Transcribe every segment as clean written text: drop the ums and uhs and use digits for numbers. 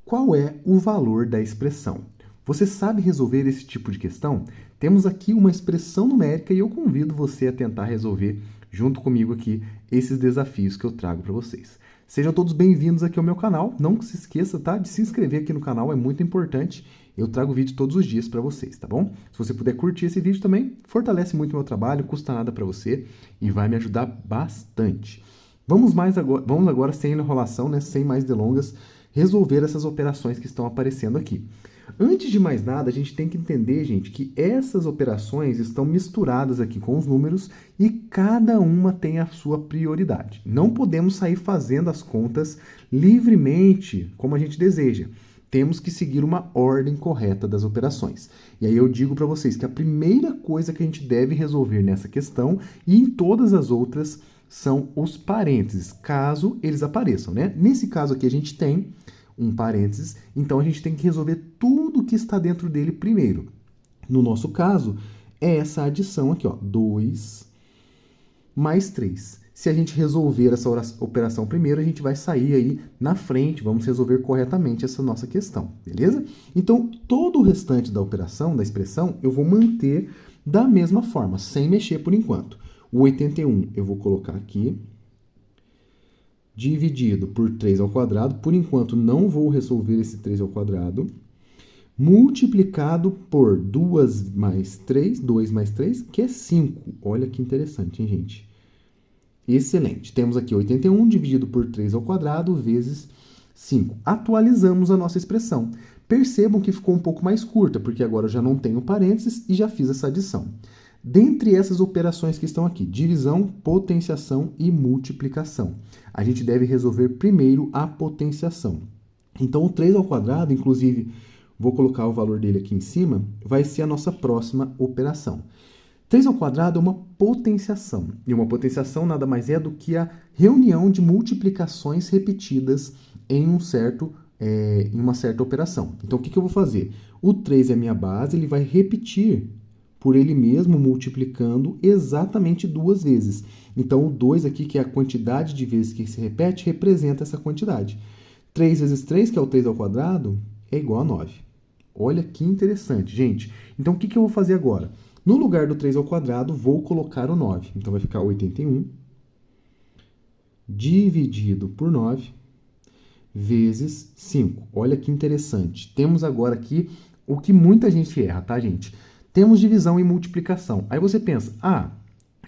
Qual é o valor da expressão? Você sabe resolver esse tipo de questão? Temos aqui uma expressão numérica e eu convido você a tentar resolver junto comigo aqui esses desafios que eu trago para vocês. Sejam todos bem-vindos aqui ao meu canal. Não se esqueça, tá, de se inscrever aqui no canal, é muito importante. Eu trago vídeo todos os dias para vocês, tá bom? Se você puder curtir esse vídeo também, fortalece muito o meu trabalho, custa nada para você e vai me ajudar bastante. Vamos agora, sem enrolação, né, sem mais delongas, resolver essas operações que estão aparecendo aqui. Antes de mais nada, a gente tem que entender, gente, que essas operações estão misturadas aqui com os números e cada uma tem a sua prioridade. Não podemos sair fazendo as contas livremente, como a gente deseja. Temos que seguir uma ordem correta das operações. E aí eu digo para vocês que a primeira coisa que a gente deve resolver nessa questão e em todas as outras são os parênteses, caso eles apareçam, né? Nesse caso aqui a gente tem um parênteses, então a gente tem que resolver tudo que está dentro dele primeiro. No nosso caso, é essa adição aqui, ó, 2 mais 3. Se a gente resolver essa operação primeiro, a gente vai sair aí na frente, vamos resolver corretamente essa nossa questão, beleza? Então, todo o restante da operação, da expressão, eu vou manter da mesma forma, sem mexer por enquanto. O 81 eu vou colocar aqui, dividido por 3 ao quadrado, por enquanto não vou resolver esse 3 ao quadrado, multiplicado por 2 mais 3, que é 5. Olha que interessante, hein, gente? Excelente. Temos aqui 81 dividido por 3 ao quadrado vezes 5. Atualizamos a nossa expressão. Percebam que ficou um pouco mais curta, porque agora eu já não tenho parênteses e já fiz essa adição. Dentre essas operações que estão aqui, divisão, potenciação e multiplicação, a gente deve resolver primeiro a potenciação. Então, o 3 ao quadrado, inclusive, vou colocar o valor dele aqui em cima, vai ser a nossa próxima operação. 3 ao quadrado é uma potenciação, e uma potenciação nada mais é do que a reunião de multiplicações repetidas em uma certa operação. Então, o que eu vou fazer? O 3 é a minha base, ele vai repetir por ele mesmo, multiplicando exatamente 2 vezes. Então, o 2 aqui, que é a quantidade de vezes que se repete, representa essa quantidade. 3 vezes 3, que é o 3 ao quadrado, é igual a 9. Olha que interessante, gente. Então, o que eu vou fazer agora? No lugar do 3 ao quadrado, vou colocar o 9. Então, vai ficar 81 dividido por 9 vezes 5. Olha que interessante. Temos agora aqui o que muita gente erra, tá, gente? Temos divisão e multiplicação. Aí você pensa,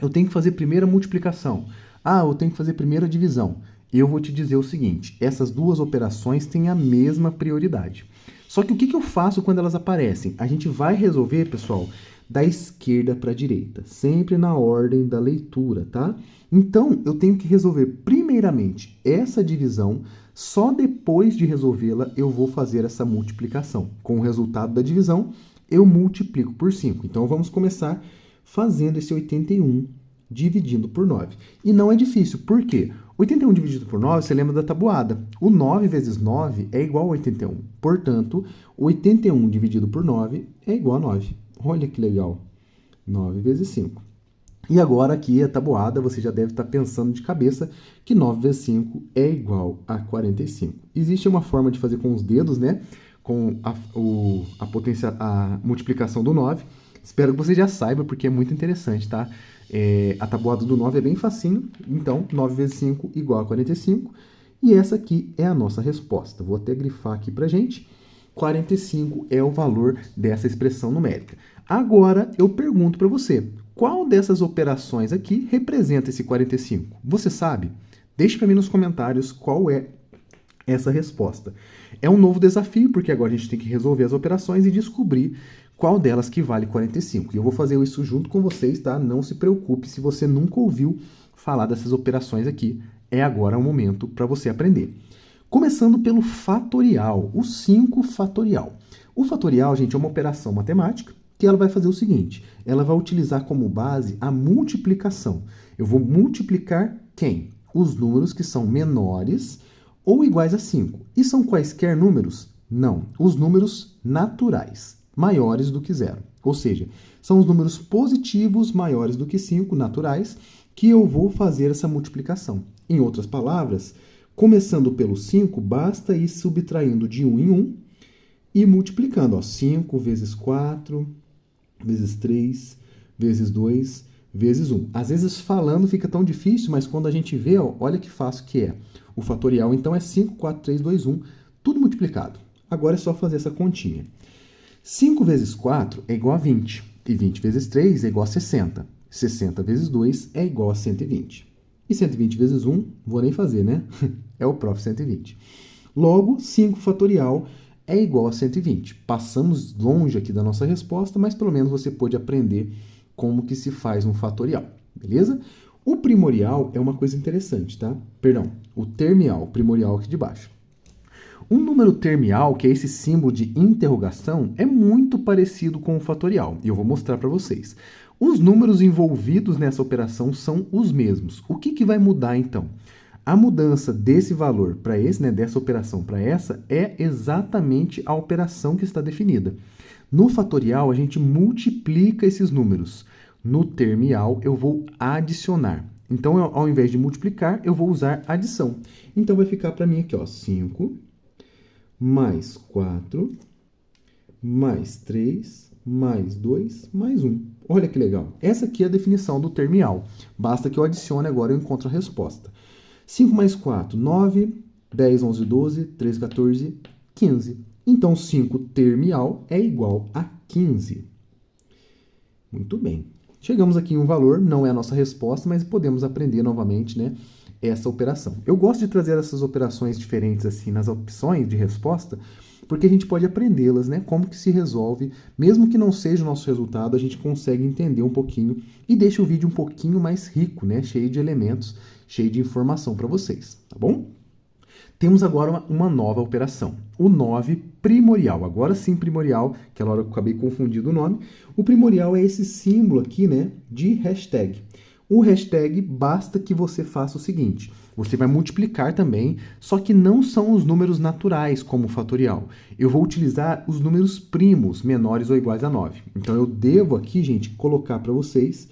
eu tenho que fazer primeiro a multiplicação. Eu tenho que fazer primeiro a divisão. Eu vou te dizer o seguinte, essas duas operações têm a mesma prioridade. Só que o que eu faço quando elas aparecem? A gente vai resolver, pessoal, da esquerda para a direita, sempre na ordem da leitura, tá? Então, eu tenho que resolver primeiramente essa divisão, só depois de resolvê-la eu vou fazer essa multiplicação. Com o resultado da divisão, eu multiplico por 5. Então, vamos começar fazendo esse 81 dividindo por 9. E não é difícil, por quê? 81 dividido por 9, você lembra da tabuada. O 9 vezes 9 é igual a 81. Portanto, 81 dividido por 9 é igual a 9. Olha que legal. 9 vezes 5. E agora aqui a tabuada, você já deve estar pensando de cabeça que 9 vezes 5 é igual a 45. Existe uma forma de fazer com os dedos, né? Com a multiplicação do 9. Espero que você já saiba, porque é muito interessante, tá? A tabuada do 9 é bem facinho. Então, 9 vezes 5 igual a 45. E essa aqui é a nossa resposta. Vou até grifar aqui pra gente. 45 é o valor dessa expressão numérica. Agora, eu pergunto para você, qual dessas operações aqui representa esse 45? Você sabe? Deixe para mim nos comentários qual é essa resposta. É um novo desafio, porque agora a gente tem que resolver as operações e descobrir qual delas que vale 45. E eu vou fazer isso junto com vocês, tá? Não se preocupe se você nunca ouviu falar dessas operações aqui. É agora o momento para você aprender. Começando pelo fatorial, o 5 fatorial. O fatorial, gente, é uma operação matemática que ela vai fazer o seguinte, ela vai utilizar como base a multiplicação. Eu vou multiplicar quem? Os números que são menores ou iguais a 5. E são quaisquer números? Não, os números naturais, maiores do que 0. Ou seja, são os números positivos maiores do que 5, naturais, que eu vou fazer essa multiplicação. Em outras palavras, Começando pelo 5, basta ir subtraindo de 1 em 1 e multiplicando. Ó, 5 vezes 4, vezes 3, vezes 2, vezes 1. Às vezes falando fica tão difícil, mas quando a gente vê, ó, olha que fácil que é. O fatorial, então, é 5, 4, 3, 2, 1, tudo multiplicado. Agora é só fazer essa continha. 5 vezes 4 é igual a 20, e 20 vezes 3 é igual a 60. 60 vezes 2 é igual a 120. E 120 vezes 1, vou nem fazer, né? É o próprio 120. Logo, 5 fatorial é igual a 120. Passamos longe aqui da nossa resposta, mas pelo menos você pôde aprender como que se faz um fatorial, beleza? O primorial é uma coisa interessante, tá? Perdão, o termial, primorial aqui de baixo. Um número termial, que é esse símbolo de interrogação, é muito parecido com o fatorial, e eu vou mostrar para vocês. Os números envolvidos nessa operação são os mesmos. O que vai mudar, então? A mudança desse valor para esse, né, dessa operação para essa, é exatamente a operação que está definida. No fatorial, a gente multiplica esses números. No termial, eu vou adicionar. Então, ao invés de multiplicar, eu vou usar adição. Então, vai ficar para mim aqui, ó, 5 mais 4, mais 3, mais 2, mais 1. Olha que legal. Essa aqui é a definição do termial. Basta que eu adicione agora e eu encontro a resposta. 5 mais 4, 9, 10, 11, 12, 13, 14, 15. Então, 5 termial é igual a 15. Muito bem. Chegamos aqui em um valor, não é a nossa resposta, mas podemos aprender novamente, né, essa operação. Eu gosto de trazer essas operações diferentes assim nas opções de resposta, porque a gente pode aprendê-las, né, como que se resolve, mesmo que não seja o nosso resultado, a gente consegue entender um pouquinho e deixa o vídeo um pouquinho mais rico, né, cheio de elementos, cheio de informação para vocês, tá bom? Temos agora uma nova operação, o 9 primorial. Agora sim primorial, aquela hora eu acabei confundindo o nome. O primorial é esse símbolo aqui, né, de hashtag. O hashtag basta que você faça o seguinte, você vai multiplicar também, só que não são os números naturais como o fatorial. Eu vou utilizar os números primos, menores ou iguais a 9. Então eu devo aqui, gente, colocar para vocês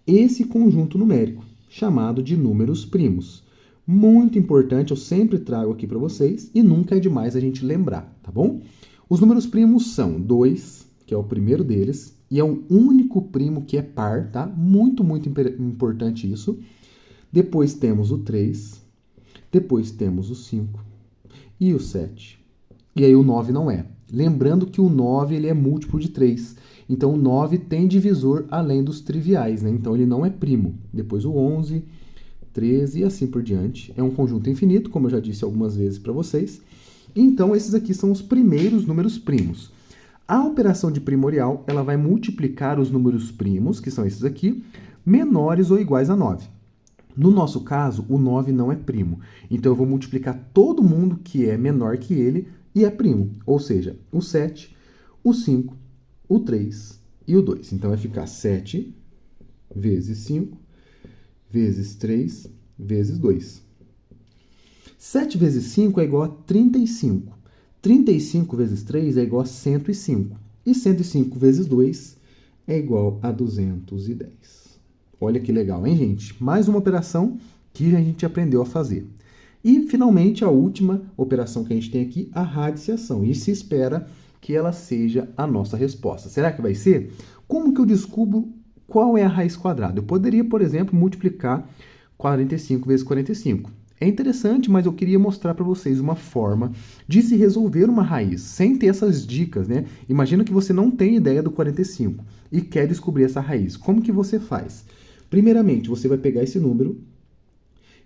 esse conjunto numérico, chamado de números primos. Muito importante, eu sempre trago aqui para vocês e nunca é demais a gente lembrar, tá bom? Os números primos são 2, que é o primeiro deles, e é o único primo que é par, tá? Muito, muito importante isso. Depois temos o 3, depois temos o 5 e o 7. E aí o 9 não é. Lembrando que o 9 ele é múltiplo de 3. Então o 9 tem divisor além dos triviais, né? Então ele não é primo. Depois o 11, 13 e assim por diante. É um conjunto infinito, como eu já disse algumas vezes para vocês. Então, esses aqui são os primeiros números primos. A operação de primorial, ela vai multiplicar os números primos, que são esses aqui, menores ou iguais a 9. No nosso caso, o 9 não é primo. Então, eu vou multiplicar todo mundo que é menor que ele e é primo. Ou seja, o 7, o 5, o 3 e o 2. Então, vai ficar 7 vezes 5 vezes 3 vezes 2. 7 vezes 5 é igual a 35. 35 vezes 3 é igual a 105. E 105 vezes 2 é igual a 210. Olha que legal, hein, gente? Mais uma operação que a gente aprendeu a fazer. E, finalmente, a última operação que a gente tem aqui, a radiciação. E se espera que ela seja a nossa resposta. Será que vai ser? Como que eu descubro qual é a raiz quadrada? Eu poderia, por exemplo, multiplicar 45 vezes 45. É interessante, mas eu queria mostrar para vocês uma forma de se resolver uma raiz, sem ter essas dicas, né? Imagina que você não tem ideia do 45 e quer descobrir essa raiz. Como que você faz? Primeiramente, você vai pegar esse número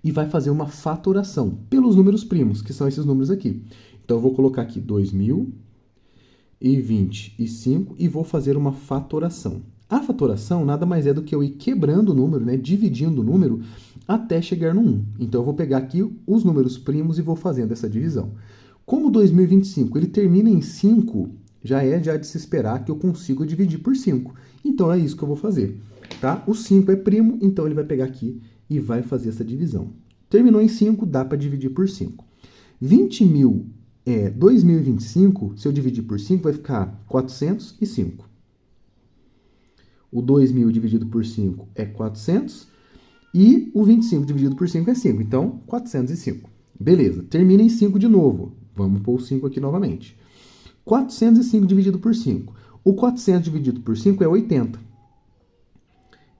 e vai fazer uma fatoração pelos números primos, que são esses números aqui. Então, eu vou colocar aqui 2025 e vou fazer uma fatoração. A fatoração nada mais é do que eu ir quebrando o número, né, dividindo o número até chegar no 1. Então, eu vou pegar aqui os números primos e vou fazendo essa divisão. Como 2025 ele termina em 5, já de se esperar que eu consigo dividir por 5. Então, é isso que eu vou fazer. Tá? O 5 é primo, então ele vai pegar aqui e vai fazer essa divisão. Terminou em 5, dá para dividir por 5. 2025, se eu dividir por 5, vai ficar 405. O 2.000 dividido por 5 é 400. E o 25 dividido por 5 é 5. Então, 405. Beleza, termina em 5 de novo. Vamos pôr o 5 aqui novamente. 405 dividido por 5. O 400 dividido por 5 é 80.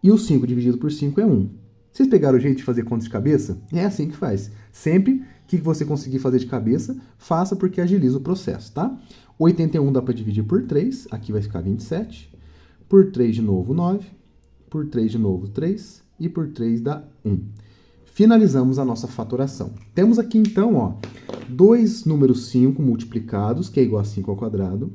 E o 5 dividido por 5 é 1. Vocês pegaram o jeito de fazer conta de cabeça? É assim que faz. Sempre que você conseguir fazer de cabeça, faça porque agiliza o processo, tá? 81 dá para dividir por 3, aqui vai ficar 27. Por 3 de novo, 9. Por 3 de novo, 3. E por 3 dá 1. Finalizamos a nossa fatoração. Temos aqui então, ó, dois números 5 multiplicados, que é igual a 5 ao quadrado.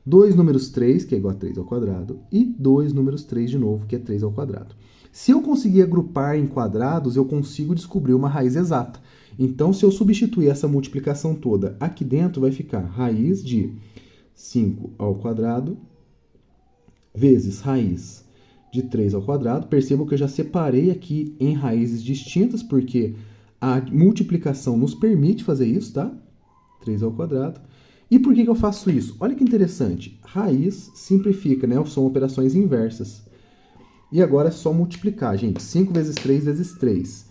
Dois números 3, que é igual a 3 ao quadrado. E dois números 3 de novo, que é 3 ao quadrado. Se eu conseguir agrupar em quadrados, eu consigo descobrir uma raiz exata. Então, se eu substituir essa multiplicação toda aqui dentro, vai ficar raiz de 5 ao quadrado vezes raiz de 3 ao quadrado. Percebam que eu já separei aqui em raízes distintas, porque a multiplicação nos permite fazer isso, tá? 3 ao quadrado. E por que eu faço isso? Olha que interessante. Raiz simplifica, né? São operações inversas. E agora é só multiplicar, gente. 5 vezes 3 vezes 3.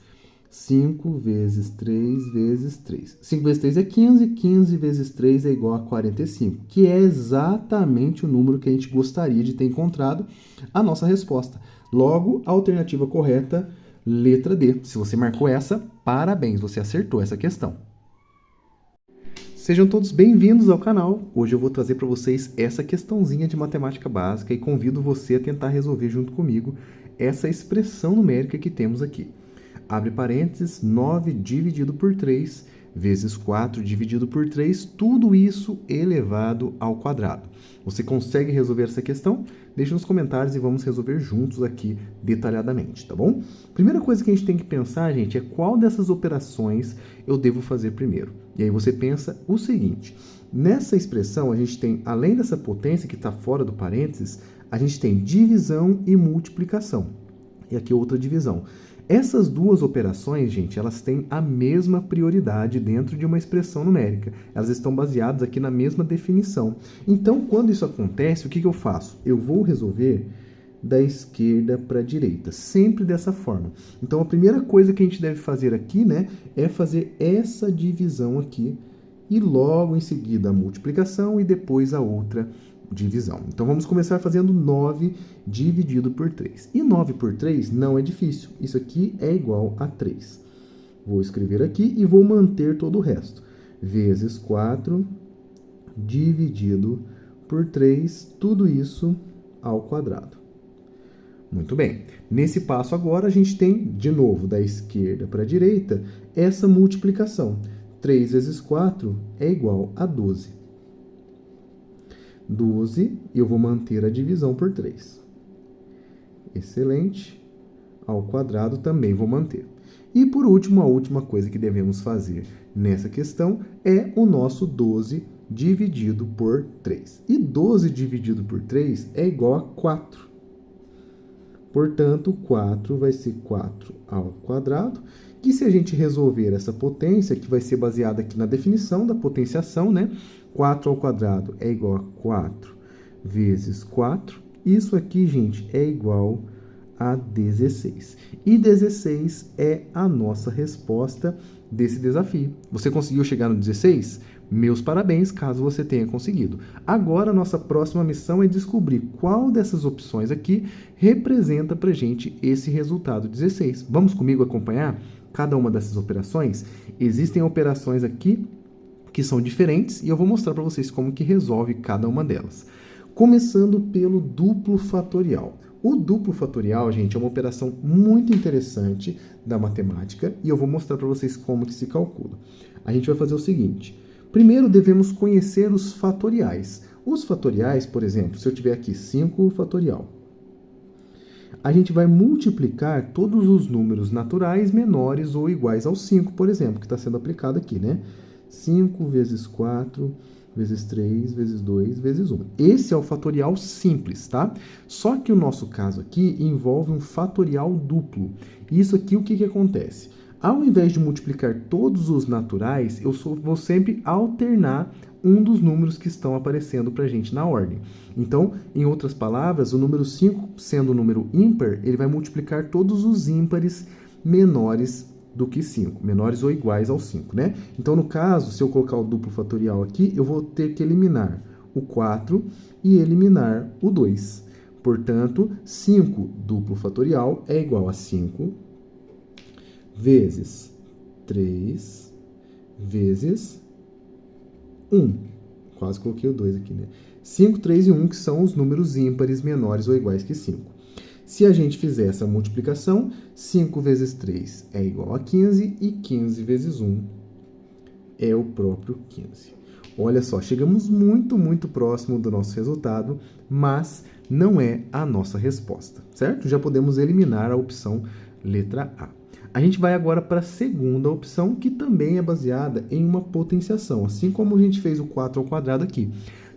5 vezes 3 vezes 3. 5 vezes 3 é 15. 15 vezes 3 é igual a 45. Que é exatamente o número que a gente gostaria de ter encontrado a nossa resposta. Logo, a alternativa correta, letra D. Se você marcou essa, parabéns, você acertou essa questão. Sejam todos bem-vindos ao canal. Hoje eu vou trazer para vocês essa questãozinha de matemática básica e convido você a tentar resolver junto comigo essa expressão numérica que temos aqui. Abre parênteses, 9 dividido por 3 vezes 4 dividido por 3, tudo isso elevado ao quadrado. Você consegue resolver essa questão? Deixe nos comentários e vamos resolver juntos aqui detalhadamente, tá bom? Primeira coisa que a gente tem que pensar, gente, é qual dessas operações eu devo fazer primeiro. E aí você pensa o seguinte, nessa expressão a gente tem, além dessa potência que está fora do parênteses, a gente tem divisão e multiplicação. E aqui outra divisão. Essas duas operações, gente, elas têm a mesma prioridade dentro de uma expressão numérica. Elas estão baseadas aqui na mesma definição. Então, quando isso acontece, o que eu faço? Eu vou resolver da esquerda para a direita, sempre dessa forma. Então, a primeira coisa que a gente deve fazer aqui, né, é fazer essa divisão aqui e logo em seguida a multiplicação e depois a outra divisão. Então, vamos começar fazendo 9 dividido por 3. E 9 por 3 não é difícil. Isso aqui é igual a 3. Vou escrever aqui e vou manter todo o resto. Vezes 4 dividido por 3, tudo isso ao quadrado. Muito bem. Nesse passo agora, a gente tem, de novo, da esquerda para a direita, essa multiplicação. 3 vezes 4 é igual a 12. 12, e eu vou manter a divisão por 3. Excelente. Ao quadrado também vou manter. E por último, a última coisa que devemos fazer nessa questão é o nosso 12 dividido por 3. E 12 dividido por 3 é igual a 4. Portanto, 4 vai ser 4 ao quadrado, que se a gente resolver essa potência, que vai ser baseada aqui na definição da potenciação, né? 4 ao quadrado é igual a 4 vezes 4. Isso aqui, gente, é igual a 16. E 16 é a nossa resposta desse desafio. Você conseguiu chegar no 16? Meus parabéns, caso você tenha conseguido. Agora, a nossa próxima missão é descobrir qual dessas opções aqui representa para a gente esse resultado 16. Vamos comigo acompanhar cada uma dessas operações? Existem operações aqui que são diferentes e eu vou mostrar para vocês como que resolve cada uma delas. Começando pelo duplo fatorial. O duplo fatorial, gente, é uma operação muito interessante da matemática e eu vou mostrar para vocês como que se calcula. A gente vai fazer o seguinte. Primeiro, devemos conhecer os fatoriais. Os fatoriais, por exemplo, se eu tiver aqui 5 fatorial, a gente vai multiplicar todos os números naturais menores ou iguais ao 5, por exemplo, que está sendo aplicado aqui, né? 5 vezes 4 vezes 3 vezes 2 vezes 1. Esse é o fatorial simples, tá? Só que o nosso caso aqui envolve um fatorial duplo. Isso aqui, o que acontece? Ao invés de multiplicar todos os naturais, eu vou sempre alternar um dos números que estão aparecendo para a gente na ordem. Então, em outras palavras, o número 5, sendo um número ímpar, ele vai multiplicar todos os ímpares menores do que 5, menores ou iguais ao 5, né? Então, no caso, se eu colocar o duplo fatorial aqui, eu vou ter que eliminar o 4 e eliminar o 2. Portanto, 5 duplo fatorial é igual a 5 vezes 3 vezes 1. Quase coloquei o 2 aqui, né? 5, 3 e 1, que são os números ímpares menores ou iguais que 5. Se a gente fizer essa multiplicação, 5 vezes 3 é igual a 15 e 15 vezes 1 é o próprio 15. Olha só, chegamos muito, muito próximo do nosso resultado, mas não é a nossa resposta, certo? Já podemos eliminar a opção letra A. A gente vai agora para a segunda opção, que também é baseada em uma potenciação, assim como a gente fez o 4 ao quadrado aqui.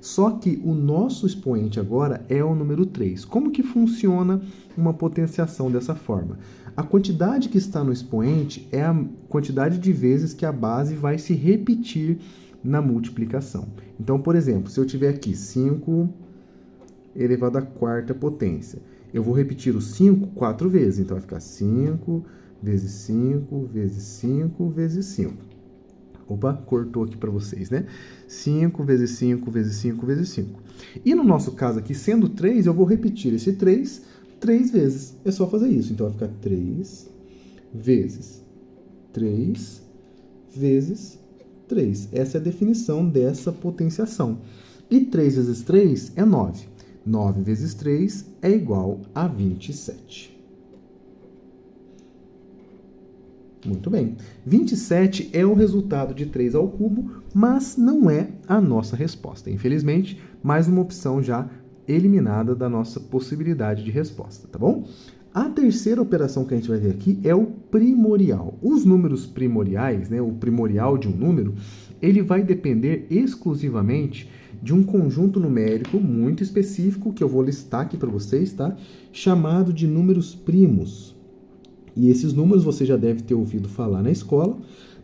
Só que o nosso expoente agora é o número 3. Como que funciona uma potenciação dessa forma? A quantidade que está no expoente é a quantidade de vezes que a base vai se repetir na multiplicação. Então, por exemplo, se eu tiver aqui 5 elevado à quarta potência, eu vou repetir o 5 4 vezes. Então, vai ficar 5 vezes 5 vezes 5 vezes 5. Opa, cortou aqui para vocês, né? 5 vezes 5 vezes 5 vezes 5. E no nosso caso aqui, sendo 3, eu vou repetir esse 3 vezes. É só fazer isso. Então, vai ficar 3 vezes 3 vezes 3. Essa é a definição dessa potenciação. E 3 vezes 3 é 9. 9 vezes 3 é igual a 27. Muito bem. 27 é o resultado de 3 ao cubo, mas não é a nossa resposta. Infelizmente, mais uma opção já eliminada da nossa possibilidade de resposta, tá bom? A terceira operação que a gente vai ver aqui é o primorial. Os números primoriais, né, o primorial de um número, ele vai depender exclusivamente de um conjunto numérico muito específico, que eu vou listar aqui para vocês, tá? Chamado de números primos. E esses números você já deve ter ouvido falar na escola,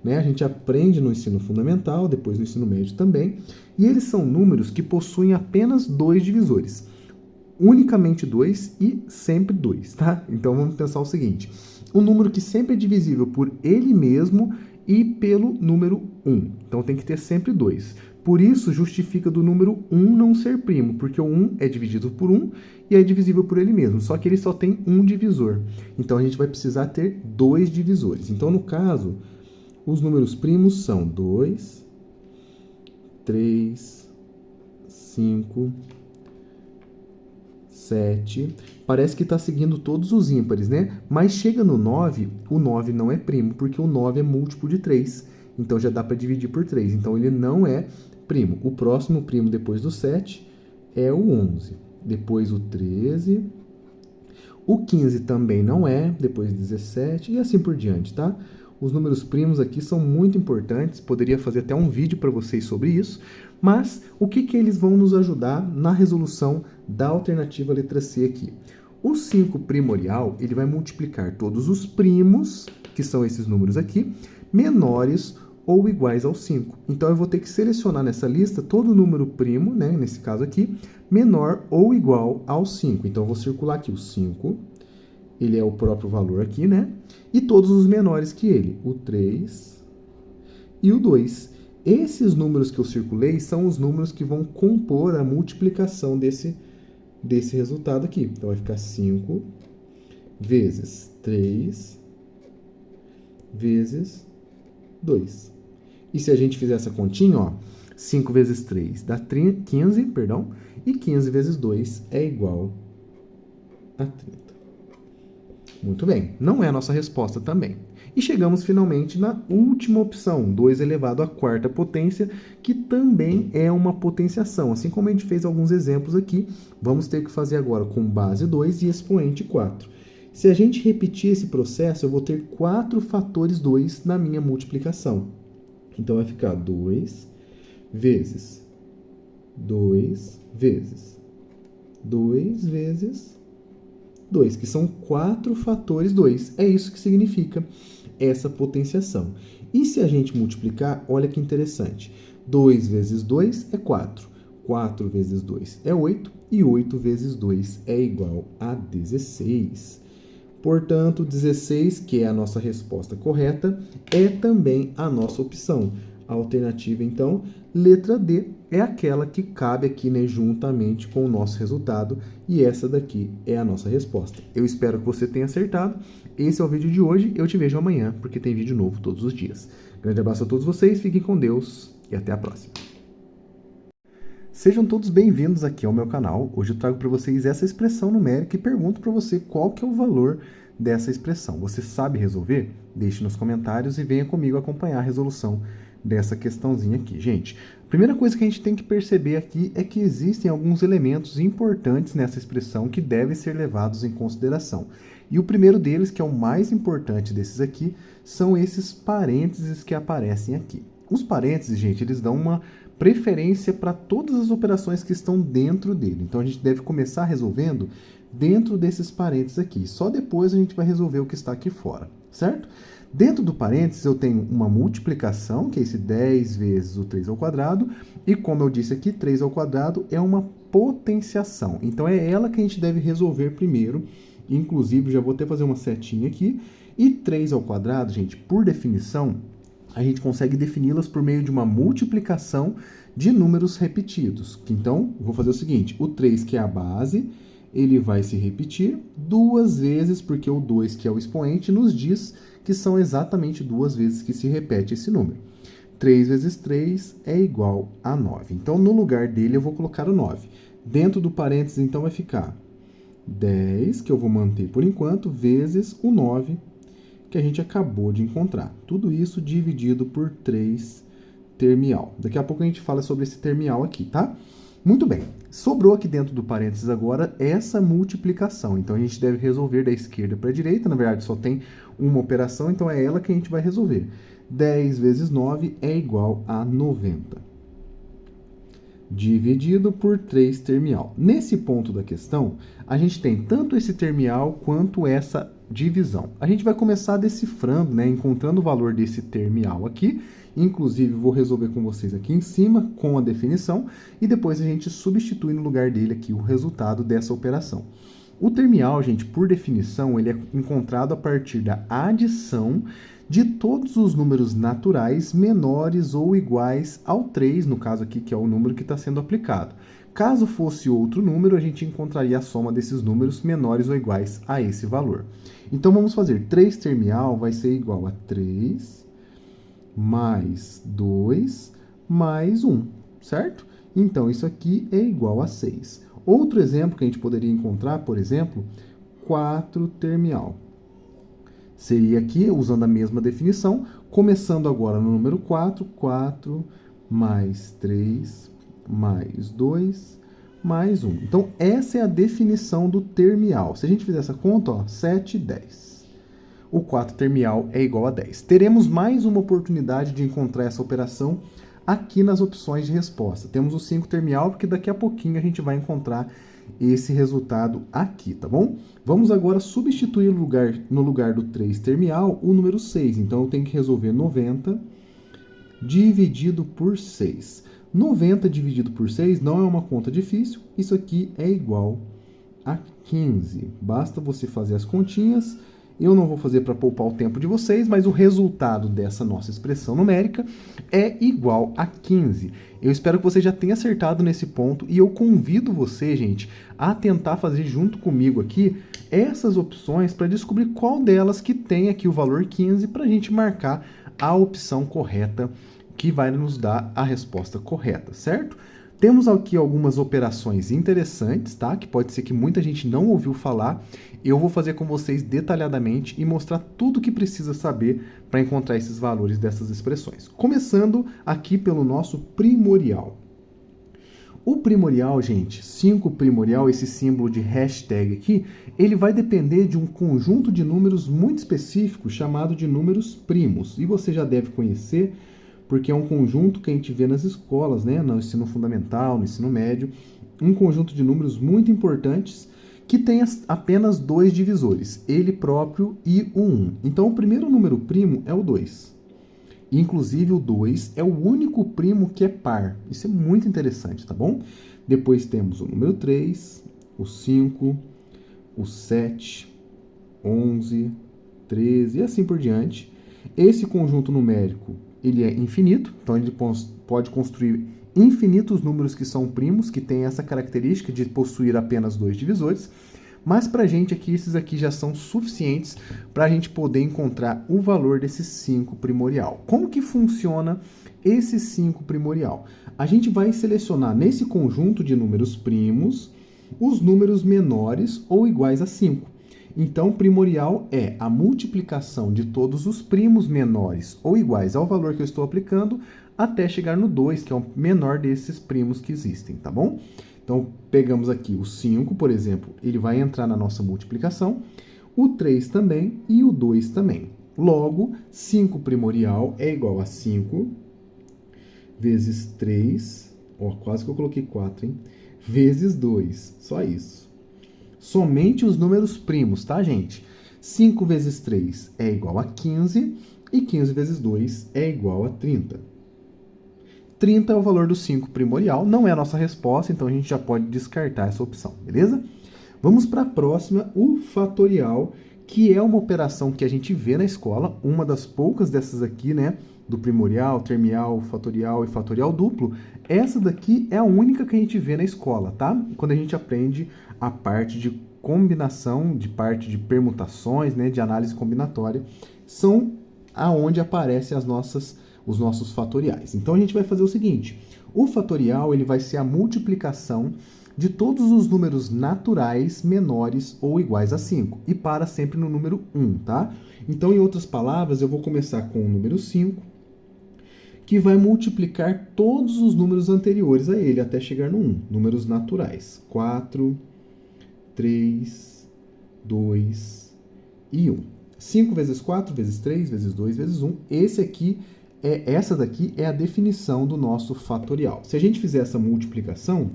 né? A gente aprende no ensino fundamental, depois no ensino médio também. E eles são números que possuem apenas 2 divisores. Unicamente 2 e sempre 2, tá? Então vamos pensar o seguinte. Um número que sempre é divisível por ele mesmo e pelo número 1. Então tem que ter sempre 2. Por isso, justifica do número 1 não ser primo, porque o 1 é dividido por 1 e é divisível por ele mesmo, só que ele só tem um divisor. Então, a gente vai precisar ter 2 divisores. Então, no caso, os números primos são 2, 3, 5, 7. Parece que está seguindo todos os ímpares, né? Mas chega no 9, o 9 não é primo, porque o 9 é múltiplo de 3. Então, já dá para dividir por 3. Então, ele não é primo. O próximo primo depois do 7 é o 11. Depois o 13. O 15 também não é, depois 17 e assim por diante, tá? Os números primos aqui são muito importantes, poderia fazer até um vídeo para vocês sobre isso, mas o que eles vão nos ajudar na resolução da alternativa letra C aqui? O 5 primorial, ele vai multiplicar todos os primos, que são esses números aqui, menores ou iguais ao 5. Então, eu vou ter que selecionar nessa lista todo número primo, né, nesse caso aqui, menor ou igual ao 5. Então, eu vou circular aqui o 5, ele é o próprio valor aqui, né? E todos os menores que ele, o 3 e o 2. Esses números que eu circulei são os números que vão compor a multiplicação desse resultado aqui. Então, vai ficar 5 vezes 3 vezes 2. E se a gente fizer essa continha, ó, 5 vezes 3 dá 15, perdão, e 15 vezes 2 é igual a 30. Muito bem, não é a nossa resposta também. E chegamos finalmente na última opção, 2 elevado à quarta potência, que também é uma potenciação. Assim como a gente fez alguns exemplos aqui, vamos ter que fazer agora com base 2 e expoente 4. Se a gente repetir esse processo, eu vou ter 4 fatores 2 na minha multiplicação. Então, vai ficar 2 vezes 2 vezes 2 vezes 2, que são 4 fatores 2. É isso que significa essa potenciação. E se a gente multiplicar, olha que interessante. 2 vezes 2 é 4. 4 vezes 2 é 8. E 8 vezes 2 é igual a 16. Portanto, 16, que é a nossa resposta correta, é também a nossa opção. A alternativa, então, letra D, é aquela que cabe aqui, né, juntamente com o nosso resultado, e essa daqui é a nossa resposta. Eu espero que você tenha acertado. Esse é o vídeo de hoje. Eu te vejo amanhã, porque tem vídeo novo todos os dias. Grande abraço a todos vocês, fiquem com Deus e até a próxima. Sejam todos bem-vindos aqui ao meu canal. Hoje eu trago para vocês essa expressão numérica e pergunto para você qual que é o valor dessa expressão. Você sabe resolver? Deixe nos comentários e venha comigo acompanhar a resolução dessa questãozinha aqui. Gente, a primeira coisa que a gente tem que perceber aqui é que existem alguns elementos importantes nessa expressão que devem ser levados em consideração. E o primeiro deles, que é o mais importante desses aqui, são esses parênteses que aparecem aqui. Os parênteses, gente, eles dão uma preferência para todas as operações que estão dentro dele. Então, a gente deve começar resolvendo dentro desses parênteses aqui. Só depois a gente vai resolver o que está aqui fora, certo? Dentro do parênteses eu tenho uma multiplicação, que é esse 10 vezes o 3 ao quadrado, e como eu disse aqui, 3 ao quadrado é uma potenciação. Então, é ela que a gente deve resolver primeiro. Inclusive, já vou até fazer uma setinha aqui. E 3 ao quadrado, gente, por definição, a gente consegue defini-las por meio de uma multiplicação de números repetidos. Então, vou fazer o seguinte, o 3, que é a base, ele vai se repetir duas vezes, porque o 2, que é o expoente, nos diz que são exatamente duas vezes que se repete esse número. 3 vezes 3 é igual a 9. Então, no lugar dele, eu vou colocar o 9. Dentro do parênteses, então, vai ficar 10, que eu vou manter por enquanto, vezes o 9, que a gente acabou de encontrar. Tudo isso dividido por 3 termial. Daqui a pouco a gente fala sobre esse termial aqui, tá? Muito bem. Sobrou aqui dentro do parênteses agora essa multiplicação. Então, a gente deve resolver da esquerda para a direita. Na verdade, só tem uma operação, então é ela que a gente vai resolver. 10 vezes 9 é igual a 90. Dividido por 3 termial. Nesse ponto da questão, a gente tem tanto esse termial quanto essa divisão. A gente vai começar decifrando, né, encontrando o valor desse termial aqui. Inclusive, vou resolver com vocês aqui em cima, com a definição, e depois a gente substitui no lugar dele aqui o resultado dessa operação. O termial, gente, por definição, ele é encontrado a partir da adição de todos os números naturais menores ou iguais ao 3, no caso aqui, que é o número que está sendo aplicado. Caso fosse outro número, a gente encontraria a soma desses números menores ou iguais a esse valor. Então, vamos fazer 3 termial vai ser igual a 3 mais 2 mais 1, certo? Então, isso aqui é igual a 6. Outro exemplo que a gente poderia encontrar, por exemplo, 4 termial. Seria aqui, usando a mesma definição, começando agora no número 4, 4 mais 3 mais 2 mais 1. Então, essa é a definição do termial. Se a gente fizer essa conta, ó, 7, 10. O 4 termial é igual a 10. Teremos mais uma oportunidade de encontrar essa operação aqui nas opções de resposta. Temos o 5 termial, porque daqui a pouquinho a gente vai encontrar esse resultado aqui, tá bom? Vamos agora substituir no lugar do 3 termial o número 6. Então, eu tenho que resolver 90 dividido por 6. 90 dividido por 6 não é uma conta difícil. Isso aqui é igual a 15. Basta você fazer as continhas. Eu não vou fazer para poupar o tempo de vocês, mas o resultado dessa nossa expressão numérica é igual a 15. Eu espero que você já tenha acertado nesse ponto e eu convido você, gente, a tentar fazer junto comigo aqui essas opções para descobrir qual delas que tem aqui o valor 15 para a gente marcar a opção correta que vai nos dar a resposta correta, certo? Temos aqui algumas operações interessantes, tá? Que pode ser que muita gente não ouviu falar. Eu vou fazer com vocês detalhadamente e mostrar tudo o que precisa saber para encontrar esses valores dessas expressões. Começando aqui pelo nosso primorial. O primorial, gente, 5 primorial, esse símbolo de hashtag aqui, ele vai depender de um conjunto de números muito específico chamado de números primos. E você já deve conhecer, porque é um conjunto que a gente vê nas escolas, né? No ensino fundamental, no ensino médio, um conjunto de números muito importantes que tem apenas 2 divisores, ele próprio e o 1. Então, o primeiro número primo é o 2. Inclusive, o 2 é o único primo que é par. Isso é muito interessante, tá bom? Depois temos o número 3, o 5, o 7, 11, 13 e assim por diante. Esse conjunto numérico, ele é infinito, então ele pode construir infinitos números que são primos, que tem essa característica de possuir apenas 2 divisores, mas para a gente aqui, esses aqui já são suficientes para a gente poder encontrar o valor desse 5 primorial. Como que funciona esse 5 primorial? A gente vai selecionar nesse conjunto de números primos os números menores ou iguais a 5. Então, primorial é a multiplicação de todos os primos menores ou iguais ao valor que eu estou aplicando até chegar no 2, que é o menor desses primos que existem, tá bom? Então, pegamos aqui o 5, por exemplo, ele vai entrar na nossa multiplicação, o 3 também e o 2 também. Logo, 5 primorial é igual a 5 vezes 3, ó, quase que eu coloquei 4, hein? Vezes 2, só isso. Somente os números primos, tá, gente? 5 vezes 3 é igual a 15 e 15 vezes 2 é igual a 30. 30 é o valor do 5 primorial, não é a nossa resposta, então a gente já pode descartar essa opção, beleza? Vamos para a próxima, o fatorial, que é uma operação que a gente vê na escola, uma das poucas dessas aqui, né? Do primorial, termial, fatorial e fatorial duplo. Essa daqui é a única que a gente vê na escola, tá? Quando a gente aprende a parte de combinação, de parte de permutações, né? De análise combinatória, são aonde aparecem os nossos fatoriais. Então a gente vai fazer o seguinte, o fatorial ele vai ser a multiplicação de todos os números naturais menores ou iguais a 5 e para sempre no número 1, tá? Então, em outras palavras, eu vou começar com o número 5, que vai multiplicar todos os números anteriores a ele até chegar no 1, números naturais. 4, 3, 2 e 1. 5 vezes 4 vezes 3 vezes 2 vezes 1. Essa daqui é a definição do nosso fatorial. Se a gente fizer essa multiplicação,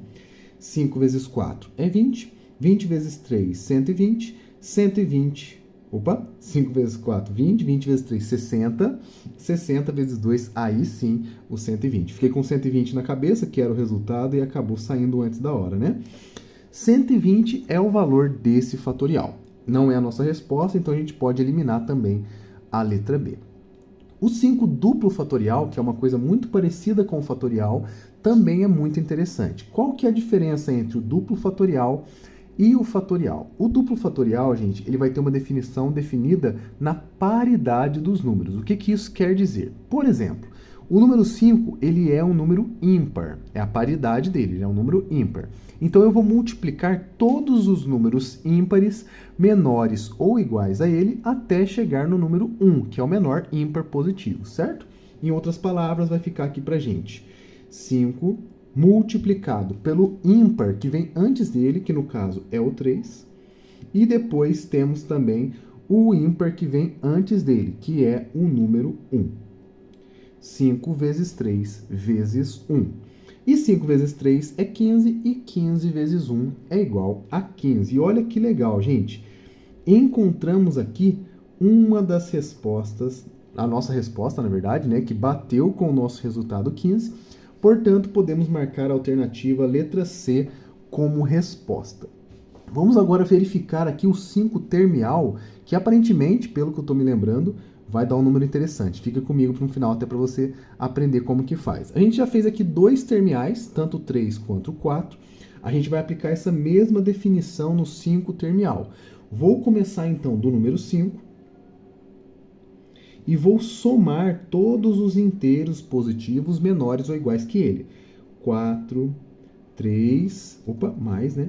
5 vezes 4 é 20, 20 vezes 3, 120, 120, 5 vezes 4, 20, 20 vezes 3, 60, 60 vezes 2, aí sim, o 120. Fiquei com 120 na cabeça, que era o resultado, e acabou saindo antes da hora, né? 120 é o valor desse fatorial. Não é a nossa resposta, então a gente pode eliminar também a letra B. O 5 duplo fatorial, que é uma coisa muito parecida com o fatorial, também é muito interessante. Qual que é a diferença entre o duplo fatorial e o fatorial? O duplo fatorial, gente, ele vai ter uma definição definida na paridade dos números. O que que isso quer dizer? Por exemplo, o número 5, ele é um número ímpar. É a paridade dele, ele é um número ímpar. Então, eu vou multiplicar todos os números ímpares menores ou iguais a ele até chegar no número 1, que é o menor ímpar positivo, certo? Em outras palavras, vai ficar aqui pra gente 5 multiplicado pelo ímpar que vem antes dele, que no caso é o 3, e depois temos também o ímpar que vem antes dele, que é o número 1. 5 vezes 3 vezes 1. E 5 vezes 3 é 15, e 15 vezes 1 é igual a 15. E olha que legal, gente. Encontramos aqui uma das respostas, a nossa resposta, na verdade, né, que bateu com o nosso resultado 15. Portanto, podemos marcar a alternativa letra C como resposta. Vamos agora verificar aqui o 5 termial, que aparentemente, pelo que eu estou me lembrando, vai dar um número interessante. Fica comigo para um final até para você aprender como que faz. A gente já fez aqui 2 termiais, tanto o 3 quanto o 4. A gente vai aplicar essa mesma definição no 5 termial. Vou começar então do número 5 e vou somar todos os inteiros positivos menores ou iguais que ele. 4, 3, mais, né?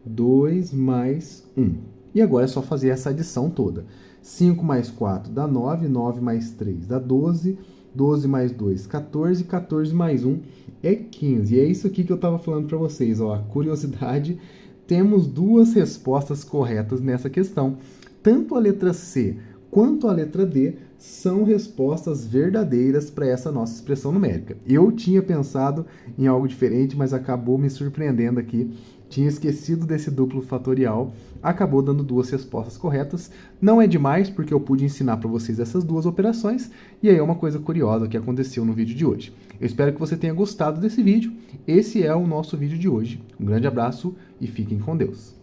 2 mais 1. E agora é só fazer essa adição toda. 5 mais 4 dá 9, 9 mais 3 dá 12, 12 mais 2, 14, 14 mais 1 é 15. E é isso aqui que eu estava falando para vocês, ó, a curiosidade, temos 2 respostas corretas nessa questão. Tanto a letra C quanto a letra D são respostas verdadeiras para essa nossa expressão numérica. Eu tinha pensado em algo diferente, mas acabou me surpreendendo aqui. Tinha esquecido desse duplo fatorial, acabou dando 2 respostas corretas. Não é demais, porque eu pude ensinar para vocês essas 2 operações, e aí é uma coisa curiosa que aconteceu no vídeo de hoje. Eu espero que você tenha gostado desse vídeo. Esse é o nosso vídeo de hoje. Um grande abraço e fiquem com Deus.